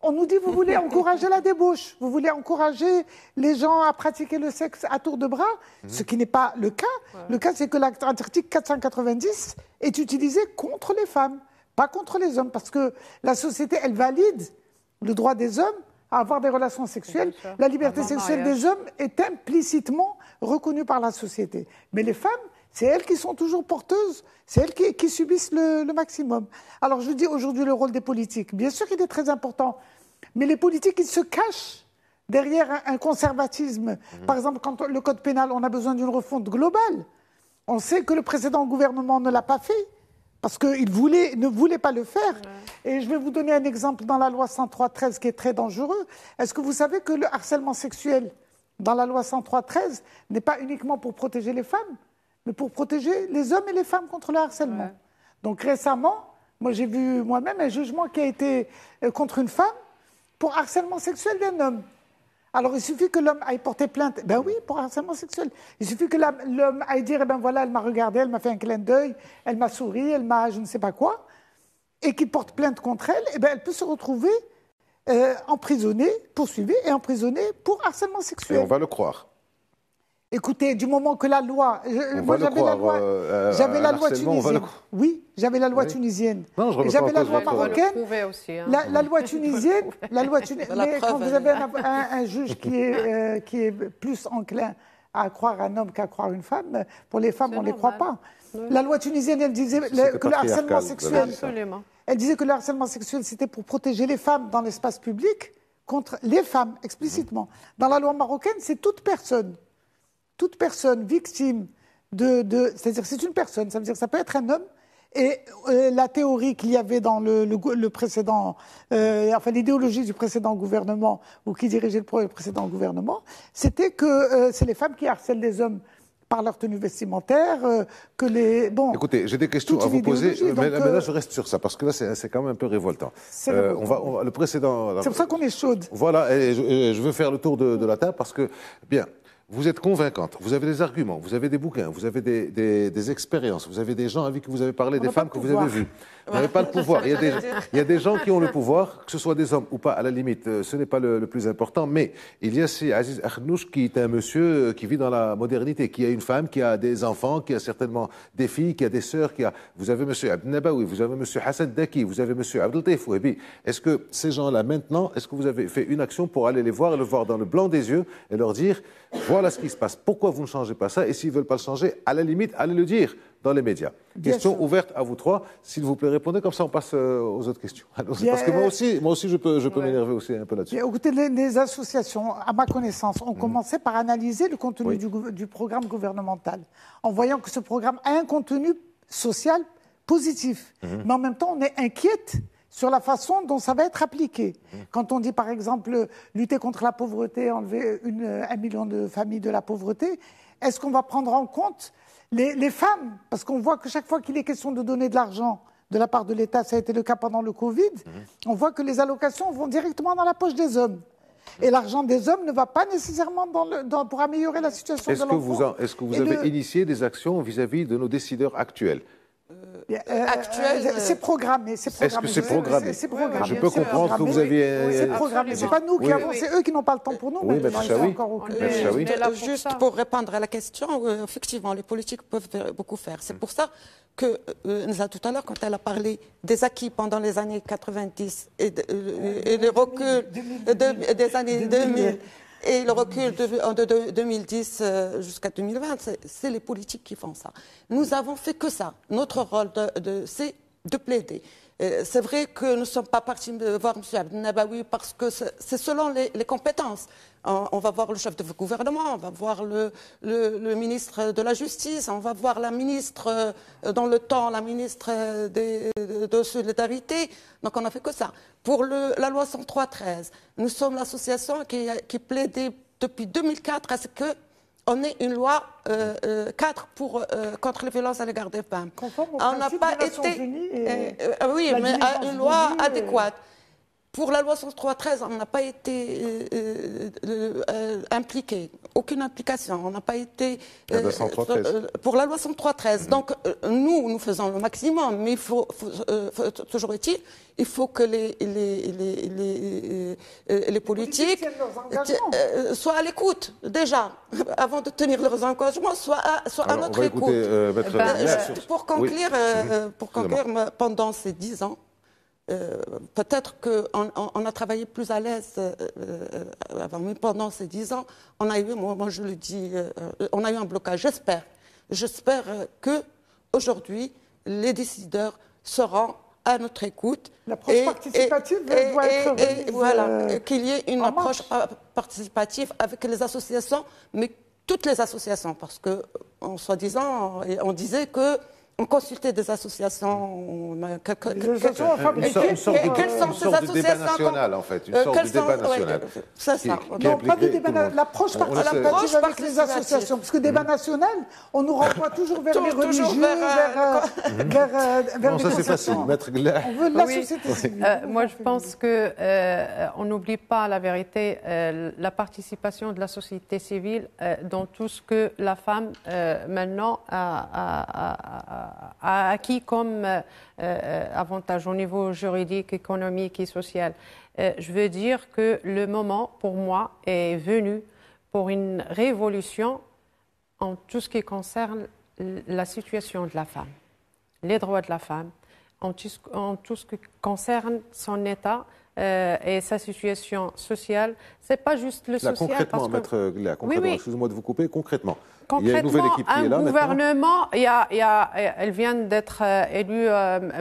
On nous dit vous voulez encourager la débauche, vous voulez encourager les gens à pratiquer le sexe à tour de bras, ce qui n'est pas le cas. Le cas, c'est que l'article 490 est utilisé contre les femmes, pas contre les hommes, parce que la société, elle valide le droit des hommes à avoir des relations sexuelles. La liberté sexuelle des hommes est implicitement reconnue par la société. Mais les femmes, c'est elles qui sont toujours porteuses, c'est elles qui subissent le maximum. Alors je dis aujourd'hui le rôle des politiques. Bien sûr qu'il est très important, mais les politiques, ils se cachent derrière un conservatisme. Par exemple, quand le code pénal, on a besoin d'une refonte globale. On sait que le précédent gouvernement ne l'a pas fait, parce qu'il ne voulait pas le faire. Et je vais vous donner un exemple dans la loi 103.13 qui est très dangereux. Est-ce que vous savez que le harcèlement sexuel dans la loi 103.13 n'est pas uniquement pour protéger les femmes, mais pour protéger les hommes et les femmes contre le harcèlement? Donc récemment, moi j'ai vu moi-même un jugement qui a été contre une femme pour harcèlement sexuel d'un homme. Alors il suffit que l'homme aille porter plainte, ben oui, pour harcèlement sexuel. Il suffit que l'homme aille dire, eh ben voilà, elle m'a regardé, elle m'a fait un clin d'œil, elle m'a souri, elle m'a je ne sais pas quoi, et qu'il porte plainte contre elle, eh ben elle peut se retrouver emprisonnée, poursuivie et emprisonnée pour harcèlement sexuel. Et on va le croire. Écoutez, du moment que la loi... j'avais la loi tunisienne. Oui, j'avais la loi tunisienne. Non, je j'avais la loi marocaine. Aussi, hein. La loi tunisienne... mais quand vous avez un juge qui est plus enclin à croire un homme qu'à croire une femme. Pour les femmes, on ne les croit pas. Oui. La loi tunisienne, elle disait que le harcèlement sexuel... Absolument. Elle disait que le harcèlement sexuel, c'était pour protéger les femmes dans l'espace public contre les femmes, explicitement. Dans la loi marocaine, c'est toute personne victime c'est-à-dire c'est une personne, ça veut dire que ça peut être un homme. Et la théorie qu'il y avait dans le précédent, enfin l'idéologie du précédent gouvernement, ou qui dirigeait le précédent gouvernement, c'était que c'est les femmes qui harcèlent les hommes par leur tenue vestimentaire, que les... Bon, écoutez, j'ai des questions à vous poser, mais là je reste sur ça, parce que là c'est quand même un peu révoltant. Le précédent... C'est pour ça qu'on est chaude. Voilà, et je veux faire le tour de la table, parce que, bien, vous êtes convaincante, vous avez des arguments, vous avez des bouquins, vous avez des expériences, vous avez des gens avec qui vous avez parlé, des femmes que vous avez vues. Vous n'avez pas le pouvoir. Il y a des gens qui ont le pouvoir, que ce soit des hommes ou pas, à la limite, ce n'est pas le plus important, mais il y a aussi Aziz Akhnouch qui est un monsieur qui vit dans la modernité, qui a une femme, qui a des enfants, qui a certainement des filles, qui a des sœurs, vous avez monsieur Abdel Nabawi, vous avez monsieur Hassan Daki, vous avez monsieur Abdel Taif Ouebi. Est-ce que ces gens-là, maintenant, est-ce que vous avez fait une action pour aller les voir et le voir dans le blanc des yeux et leur dire, voilà ce qui se passe, pourquoi vous ne changez pas ça, et s'ils ne veulent pas le changer, à la limite, allez le dire dans les médias. Question ouverte à vous trois. S'il vous plaît, répondez, comme ça on passe aux autres questions. Parce que moi aussi je peux m'énerver aussi un peu là-dessus. Écoutez, les associations, à ma connaissance, ont commencé par analyser le contenu du programme gouvernemental, en voyant que ce programme a un contenu social positif. Mais en même temps, on est inquiète sur la façon dont ça va être appliqué. Quand on dit, par exemple, lutter contre la pauvreté, enlever 1 million de familles de la pauvreté, est-ce qu'on va prendre en compte les femmes? Parce qu'on voit que chaque fois qu'il est question de donner de l'argent de la part de l'État, ça a été le cas pendant le Covid, on voit que les allocations vont directement dans la poche des hommes. Et l'argent des hommes ne va pas nécessairement pour améliorer la situation de l'enfant. Est-ce que vous avez initié des actions vis-à-vis de nos décideurs actuels? C'est programmé. Est-ce que c'est programmé? C'est programmé. Je peux comprendre que vous aviez... C'est programmé. C'est pas nous qui avons, c'est eux qui n'ont pas le temps pour nous. Oui, mais juste pour répondre à la question, effectivement, les politiques peuvent beaucoup faire. C'est pour ça que, tout à l'heure, quand elle a parlé des acquis pendant les années 90 et le recul des années 2000, et le recul de 2010 jusqu'à 2020, c'est les politiques qui font ça. Nous avons fait que ça. Notre rôle, c'est de plaider. C'est vrai que nous ne sommes pas partis voir M. Abdel Nabawi parce que c'est selon les compétences. On va voir le chef de gouvernement, on va voir le ministre de la Justice, on va voir la ministre, dans le temps, la ministre de Solidarité. Donc on n'a fait que ça. Pour la loi 103-13, nous sommes l'association qui plaidait depuis 2004 à ce qu'on ait une loi cadre contre les violences à l'égard des femmes. On n'a pas été... oui, mais une loi adéquate. Pour la loi 103-13, on n'a pas été impliqué, aucune implication. On n'a pas été pour la loi 103-13. Donc nous faisons le maximum, mais il faut toujours est-il, il faut que les politiques soient à l'écoute déjà, avant de tenir leurs engagements, soient à notre écoute. Pour conclure, pendant ces 10 ans. Peut-être qu'on a travaillé plus à l'aise avant, mais pendant ces 10 ans, on a eu, moi je le dis, on a eu un blocage. J'espère que aujourd'hui, les décideurs seront à notre écoute. L'approche participative doit être voilà, qu'il y ait une approche participative avec les associations, mais toutes les associations, parce que, en soi-disant, on disait que on consultait des associations. Une sorte de débat national, en fait. Une sorte de débat national. C'est ça. Non, pas de débat. L'approche participative avec les associations. Parce que débat national, on nous renvoie toujours vers les religieux, vers non, ça c'est facile. Mettre on veut la société civile. Moi, je pense qu'on n'oublie pas la vérité, la participation de la société civile dans tout ce que la femme, maintenant, a acquis comme avantage au niveau juridique, économique et social. Je veux dire que le moment, pour moi, est venu pour une révolution en tout ce qui concerne la situation de la femme, les droits de la femme, en tout ce qui concerne son état et sa situation sociale. Ce n'est pas juste le Là, social. concrètement, Maître Glia, concrètement, oui. excusez-moi de vous couper, concrètement. Concrètement, il y a une nouvelle équipe qui est là gouvernement, elle vient d'être élue,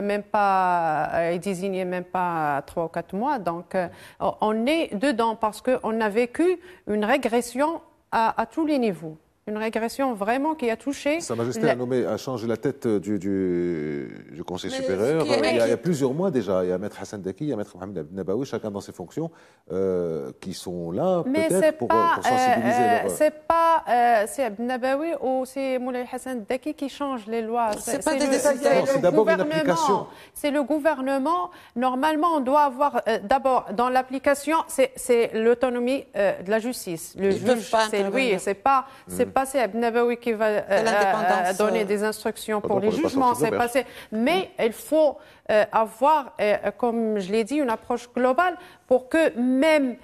même pas, désignée même pas 3 ou 4 mois. Donc, on est dedans parce qu'on a vécu une régression à tous les niveaux. Une régression vraiment qui a touché... Sa Majesté a changé la tête du Conseil supérieur. Il y a plusieurs mois déjà. Il y a Maître Hassan Daki, il y a Maître Mohamed Nabawi, chacun dans ses fonctions, qui sont là peut-être pour sensibiliser c'est Abd Nabawi ou c'est Moulay Hassan Daki qui change les lois. C'est pas des décisions. C'est d'abord une application. C'est le gouvernement. Normalement, on doit avoir d'abord dans l'application, c'est l'autonomie de la justice. Le juge, c'est lui. C'est pas c'est Abd Nabawi qui va donner des instructions pour les jugements. Mais il faut avoir, comme je l'ai dit, une approche globale pour que même,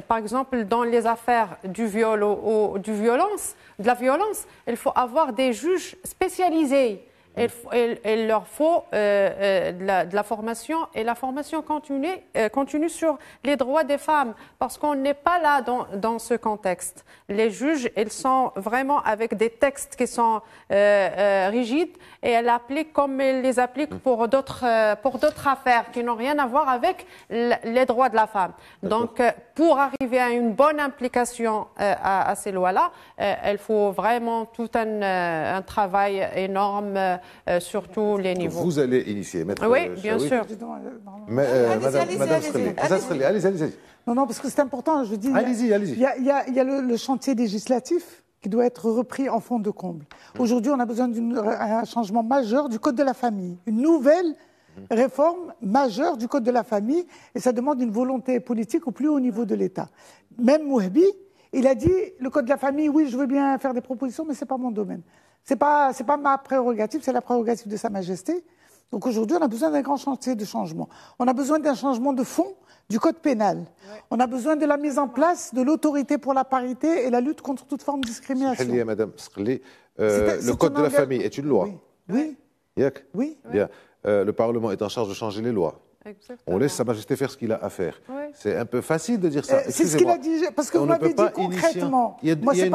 par exemple, dans les affaires du viol ou de la violence, il faut avoir des juges spécialisés. Il leur faut de la formation et la formation continue sur les droits des femmes parce qu'on n'est pas là dans ce contexte. Les juges, ils sont vraiment avec des textes qui sont rigides et elles appliquent comme ils les appliquent pour d'autres affaires qui n'ont rien à voir avec les droits de la femme. Donc, pour arriver à une bonne implication à ces lois-là, il faut vraiment tout un travail énorme sur tous les niveaux. Vous allez initier, Maître Oui, bien sûr. Madame Sreli, allez-y. Non, parce que c'est important, je dis. Allez-y. Il y a le chantier législatif qui doit être repris en fond de comble. Aujourd'hui, on a besoin d'un changement majeur du Code de la famille, une nouvelle réforme majeure du Code de la famille, et ça demande une volonté politique au plus haut niveau de l'État. Même Mouhbi, il a dit, le Code de la famille, oui, je veux bien faire des propositions, mais ce n'est pas mon domaine. C'est pas ma prérogative, c'est la prérogative de Sa Majesté. Donc aujourd'hui, on a besoin d'un grand chantier de changement. On a besoin d'un changement de fond du Code pénal. Ouais. On a besoin de la mise en place de l'autorité pour la parité et la lutte contre toute forme de discrimination. Madame Sreli, le Code de la famille est une loi. Oui. Oui. Bien. Le Parlement est en charge de changer les lois. Exactement. On laisse Sa Majesté faire ce qu'il a à faire. Oui. C'est un peu facile de dire ça. C'est ce qu'il a dit, parce que vous m'avez dit concrètement. Moi, c'est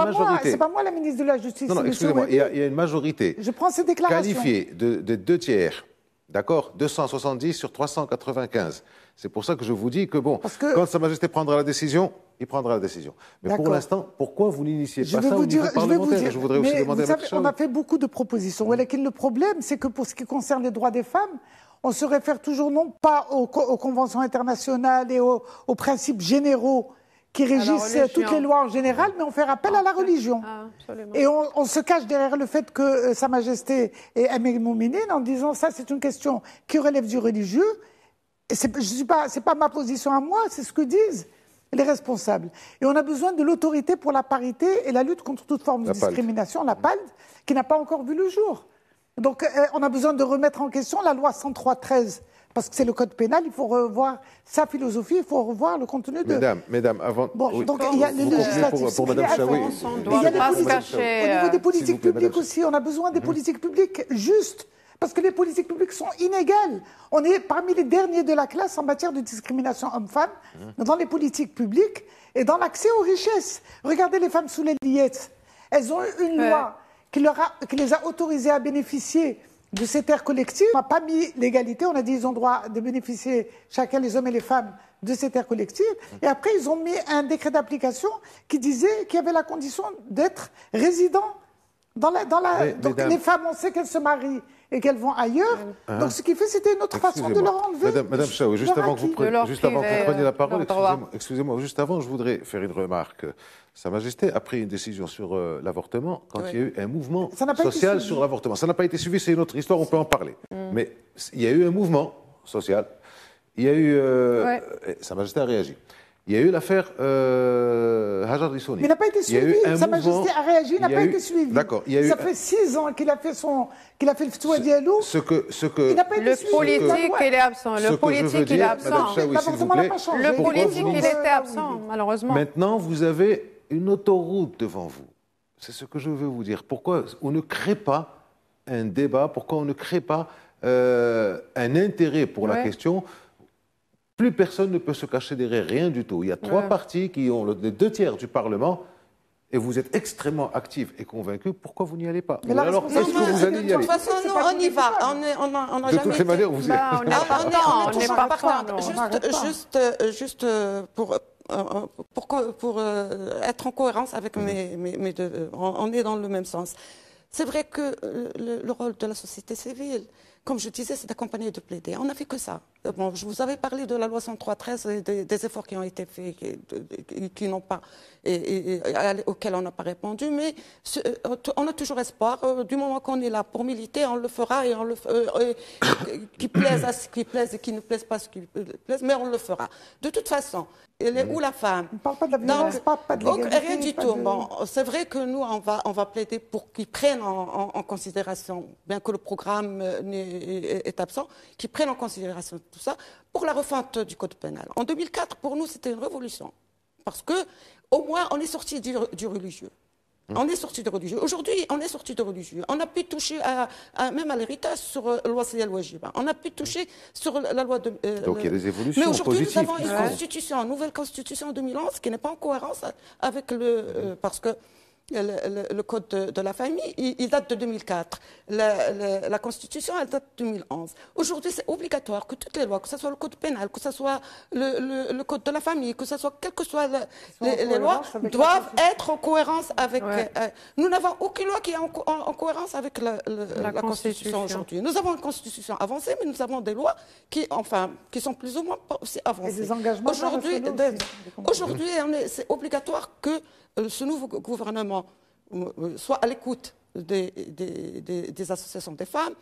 pas moi la ministre de la Justice. Non, excusez-moi, il y a une majorité. Je prends ces déclarations. Qualifiée de 2 tiers. D'accord, 270 sur 395. C'est pour ça que je vous dis que, quand Sa Majesté prendra la décision, il prendra la décision. Mais pour l'instant, pourquoi vous n'initiez pas ça au niveau parlementaire? Je voudrais aussi demander à on a fait beaucoup de propositions. Le problème, c'est que pour ce qui concerne les droits des femmes, on se réfère toujours non pas aux conventions internationales et aux principes généraux qui régissent toutes les lois en général, mais on fait appel à la religion. Et on se cache derrière le fait que Sa Majesté est Amir Mouminin en disant ça, c'est une question qui relève du religieux. C'est pas ma position à moi, c'est ce que disent les responsables. Et on a besoin de l'autorité pour la parité et la lutte contre toute forme de discrimination, la PALD, qui n'a pas encore vu le jour. Donc on a besoin de remettre en question la loi 103-13. Parce que c'est le code pénal, il faut revoir sa philosophie, il faut revoir le contenu de... Mesdames, avant... Donc il y a le législatif. Pour Madame Chaoui. Il y a au niveau des politiques publiques aussi, on a besoin des politiques publiques justes. Parce que les politiques publiques sont inégales. On est parmi les derniers de la classe en matière de discrimination homme-femme dans les politiques publiques et dans l'accès aux richesses. Regardez les femmes sous les liettes. Elles ont eu une loi qui les a autorisées à bénéficier de ces terres collectives. On n'a pas mis l'égalité, on a dit qu'ils ont droit de bénéficier, chacun les hommes et les femmes, de ces terres collectives. Et après, ils ont mis un décret d'application qui disait qu'il y avait la condition d'être résident donc les femmes, on sait qu'elles se marient et qu'elles vont ailleurs. Donc ce qui fait, c'était une autre façon de leur enlever. Madame Chaoui, juste avant que vous preniez la parole, excusez-moi, juste avant, je voudrais faire une remarque. Sa Majesté a pris une décision sur l'avortement quand il y a eu un mouvement social sur l'avortement. Ça n'a pas été suivi, c'est une autre histoire, on peut en parler. Mais il y a eu un mouvement social, il y a eu... Sa Majesté a réagi. Il y a eu l'affaire Hajar Rissoni. Mais il n'a pas été suivi. Sa Majesté a réagi, il n'a pas été suivi. D'accord. Ça fait 6 ans qu'il a fait le ftoua diallo. Il n'a pas été suivi. Le politique, il est absent. Le politique, il est absent. Le politique, il était absent, malheureusement. Maintenant, vous avez une autoroute devant vous. C'est ce que je veux vous dire. Pourquoi on ne crée pas un débat? Pourquoi on ne crée pas un intérêt pour la question, plus personne ne peut se cacher derrière rien du tout. Il y a trois partis qui ont les 2/3 du Parlement et vous êtes extrêmement actifs et convaincus. Pourquoi vous n'y allez pas? Alors, est-ce que vous allez y aller? De toute façon, nous, on y va. On a de toutes les manières, vous y allez. On n'est pas partant. Juste pour être en cohérence avec mes deux, on est dans le même sens. C'est vrai que le rôle de la société civile, comme je disais, c'est d'accompagner et de plaider. On n'a fait que ça. Bon, je vous avais parlé de la loi 103/13 et des efforts qui ont été faits, qui n'ont pas, auxquels on n'a pas répondu, mais on a toujours espoir. Du moment qu'on est là pour militer, on le fera et qui plaise à ce qui plaise et qui ne plaise pas à ce qui plaise, mais on le fera. De toute façon, elle est où la femme? On ne parle pas de la violence, pas de l'égalité. Rien du tout. Bon, c'est vrai que nous, on va plaider pour qu'ils prennent en considération, bien que le programme est absent, qu'ils prennent en considération tout ça pour la refonte du code pénal. En 2004, pour nous, c'était une révolution. Parce que, au moins, on est sorti du religieux. On est sorti de religieux. Aujourd'hui, on est sorti de religieux. On a pu toucher même à l'héritage sur la loi CL Wajiba. On a pu toucher sur la loi de... Donc il y a des évolutions positives. Mais aujourd'hui, nous avons une nouvelle constitution en 2011 qui n'est pas en cohérence avec parce que le code de la famille, il date de 2004. La Constitution, elle date de 2011. Aujourd'hui, c'est obligatoire que toutes les lois, que ce soit le code pénal, que ce soit le code de la famille, que ce soit quelles que soient les lois, doivent être en cohérence avec... nous n'avons aucune loi qui est en cohérence avec la Constitution aujourd'hui. Nous avons une Constitution avancée, mais nous avons des lois qui sont plus ou moins aussi avancées. Et des engagements Aujourd'hui, c'est obligatoire que ce nouveau gouvernement soit à l'écoute des associations des femmes,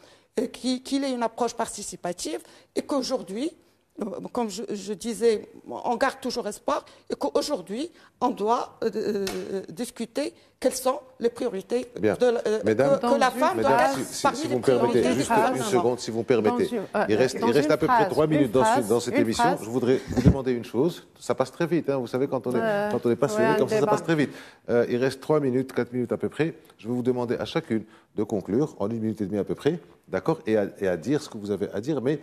qu'il ait une approche participative et qu'aujourd'hui, comme je disais, on garde toujours espoir et qu'aujourd'hui, on doit discuter quelles sont les priorités que la femme doit être parmi si les vous me permettez, priorités juste une seconde, si vous me permettez. Il reste à peu près 3 minutes dans cette émission. Je voudrais vous demander une chose. Ça passe très vite, hein, vous savez, quand on est passionné, comme ça passe très vite. Il reste 3 minutes, 4 minutes à peu près. Je vais vous demander à chacune de conclure en 1 minute et demie à peu près, d'accord, et à dire ce que vous avez à dire. Mais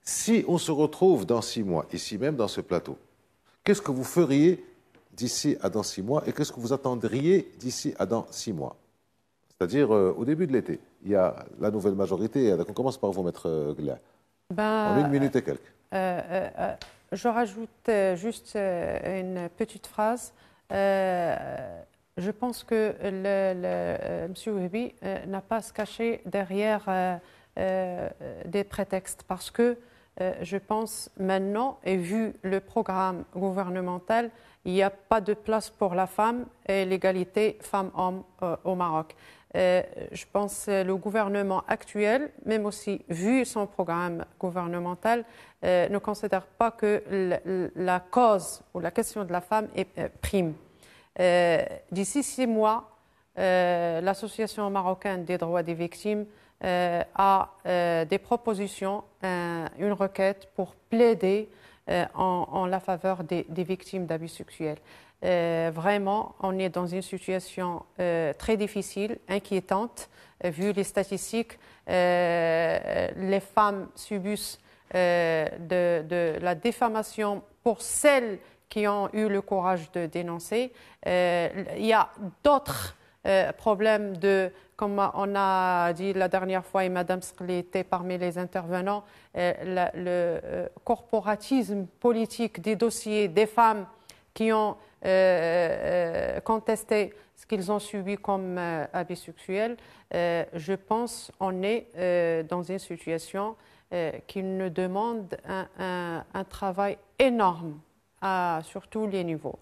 si on se retrouve dans 6 mois, ici même dans ce plateau, qu'est-ce que vous feriez d'ici à dans 6 mois et qu'est-ce que vous attendriez d'ici à dans 6 mois? C'est-à-dire au début de l'été. Il y a la nouvelle majorité. On commence par vous mettre Gla. En 1 minute et quelques. Je rajoute juste une petite phrase. Je pense que M. Wahbi n'a pas à se cacher derrière des prétextes parce que je pense maintenant, et vu le programme gouvernemental, il n'y a pas de place pour la femme et l'égalité femmes-hommes au Maroc. Je pense que le gouvernement actuel, même aussi vu son programme gouvernemental, ne considère pas que la cause ou la question de la femme est prime. D'ici 6 mois, l'Association marocaine des droits des victimes a des propositions, une requête pour plaider en la faveur des victimes d'abus sexuels. Vraiment, on est dans une situation très difficile, inquiétante, vu les statistiques. Les femmes subissent de la diffamation pour celles qui ont eu le courage de dénoncer. Il y a d'autres problèmes comme on a dit la dernière fois, et Mme Skli était parmi les intervenants, le corporatisme politique des dossiers des femmes qui ont contesté ce qu'ils ont subi comme abus sexuels. Je pense qu'on est dans une situation qui nous demande un travail énorme sur tous les niveaux,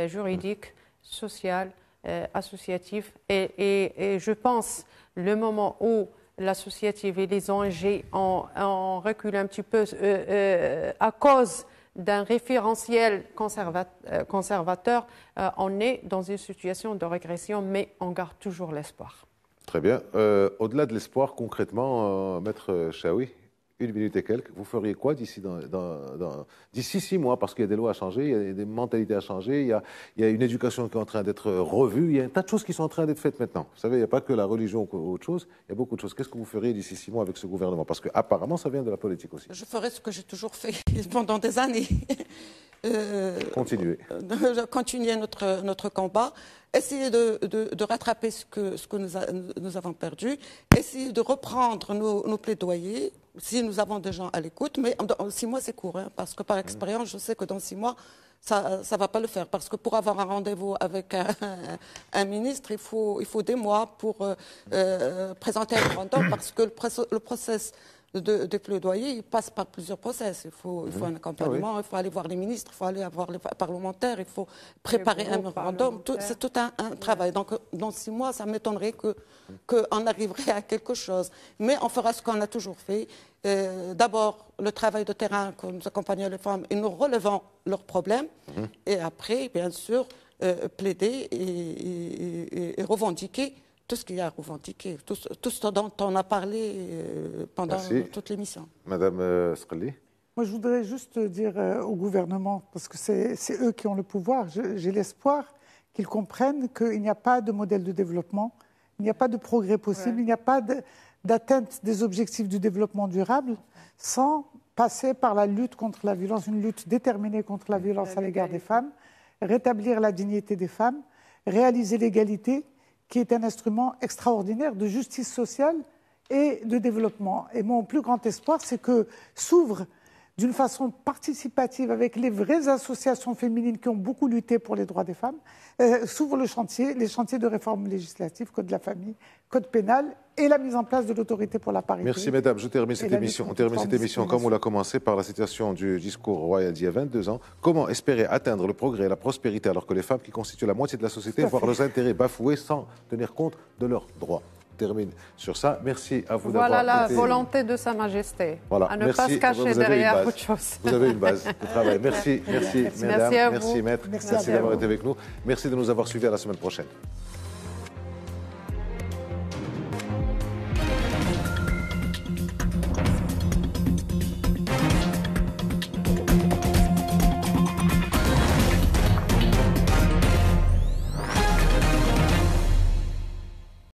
juridique, social, associatif. Et je pense le moment où l'associatif et les ONG ont reculé un petit peu à cause d'un référentiel conservateur, on est dans une situation de régression, mais on garde toujours l'espoir. Très bien. Au-delà de l'espoir, concrètement, Maître Chaoui, 1 minute et quelques. Vous feriez quoi d'ici 6 mois? Parce qu'il y a des lois à changer, il y a des mentalités à changer, il y a une éducation qui est en train d'être revue, il y a un tas de choses qui sont en train d'être faites maintenant. Vous savez, il n'y a pas que la religion ou autre chose, il y a beaucoup de choses. Qu'est-ce que vous feriez d'ici 6 mois avec ce gouvernement? Parce qu'apparemment, ça vient de la politique aussi. Je ferai ce que j'ai toujours fait pendant des années. Continuer. Continuer notre combat, essayer de rattraper ce que nous avons perdu, essayer de reprendre nos plaidoyers, si nous avons des gens à l'écoute, mais dans 6 mois c'est court, hein, parce que par expérience je sais que dans 6 mois ça ne va pas le faire, parce que pour avoir un rendez-vous avec un ministre, il faut des mois pour présenter un mandat, parce que le process des plaidoyers, il passe par plusieurs process. Il faut un accompagnement, il faut aller voir les ministres, il faut aller voir les parlementaires, il faut préparer un mémorandum. C'est tout un travail. Donc, dans 6 mois, ça m'étonnerait qu'on arriverait à quelque chose. Mais on fera ce qu'on a toujours fait. D'abord, le travail de terrain, que nous accompagnons les femmes et nous relevons leurs problèmes. Et après, bien sûr, plaider et revendiquer tout ce qu'il y a à revendiquer, tout ce dont on a parlé pendant toute l'émission. Madame Sqali. Moi, je voudrais juste dire au gouvernement, parce que c'est eux qui ont le pouvoir, j'ai l'espoir qu'ils comprennent qu'il n'y a pas de modèle de développement, il n'y a pas de progrès possible, il n'y a pas d'atteinte des objectifs du développement durable sans passer par la lutte contre la violence, une lutte déterminée contre la violence à l'égard des femmes, rétablir la dignité des femmes, réaliser l'égalité, qui est un instrument extraordinaire de justice sociale et de développement. Et mon plus grand espoir, c'est que s'ouvre d'une façon participative avec les vraies associations féminines qui ont beaucoup lutté pour les droits des femmes, s'ouvre les chantiers de réforme législative, code de la famille, code pénal et la mise en place de l'autorité pour la parité. Merci mesdames, je termine cette émission. On termine cette émission comme on l'a commencé par la citation du discours royal d'il y a 22 ans. Comment espérer atteindre le progrès et la prospérité alors que les femmes qui constituent la moitié de la société voient leurs intérêts bafoués sans tenir compte de leurs droits? Termine sur ça. Merci à vous d'avoir été... Voilà la volonté de Sa Majesté, à ne pas se cacher derrière autre chose. Vous avez une base de travail. Merci mesdames, merci maîtres, merci d'avoir été avec nous. Merci de nous avoir suivis. À la semaine prochaine.